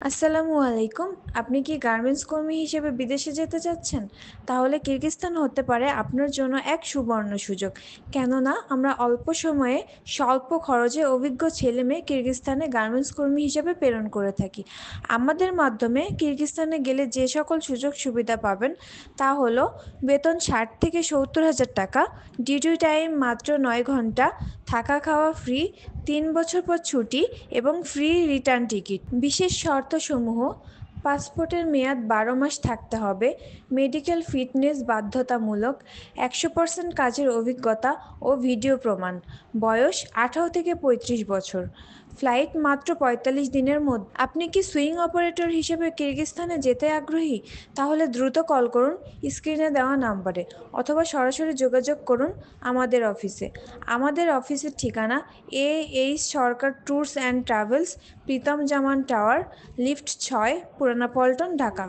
আসসালামু আলাইকুম। আপনি কি গার্মেন্টস কর্মী হিসেবে বিদেশে যেতে চাচ্ছেন? তাহলে কিরগিজস্তান হতে পারে আপনার জন্য এক সুবর্ণ সুযোগ। কেননা আমরা অল্প সময়ে স্বল্প খরচে অভিজ্ঞ ছেলেমেয়ে কিরগিজস্তানে গার্মেন্টস কর্মী হিসেবে প্রেরণ করে থাকি। আমাদের মাধ্যমে কিরগিজস্তানে গেলে যে সকল সুযোগ সুবিধা পাবেন তা হলো বেতন ৬০ থেকে ৭০ হাজার টাকা, ডিউটি টাইম মাত্র ৯ ঘন্টা, থাকা খাওয়া ফ্রি, ৩ বছর পর ছুটি এবং ফ্রি রিটার্ন টিকিট। বিশেষ শর্তসমূহ: পাসপোর্টের মেয়াদ ১২ মাস থাকতে হবে, মেডিকেল ফিটনেস বাধ্যতামূলক, ১০০% কাজের অভিজ্ঞতা ও ভিডিও প্রমাণ, বয়স ১৮ থেকে ৩৫ বছর, ফ্লাইট মাত্র ৪৫ দিনের মধ্যে। আপনি কি সুইং অপারেটর হিসেবে কিরগিজস্তানে যেতে আগ্রহী? তাহলে দ্রুত কল করুন স্ক্রিনে দেওয়া নাম্বারে, অথবা সরাসরি যোগাযোগ করুন আমাদের অফিসে। আমাদের অফিসের ঠিকানা H Sarkar tours and travels, Pritam Zaman tower, lift ৬, Purana Paltan, Dhaka.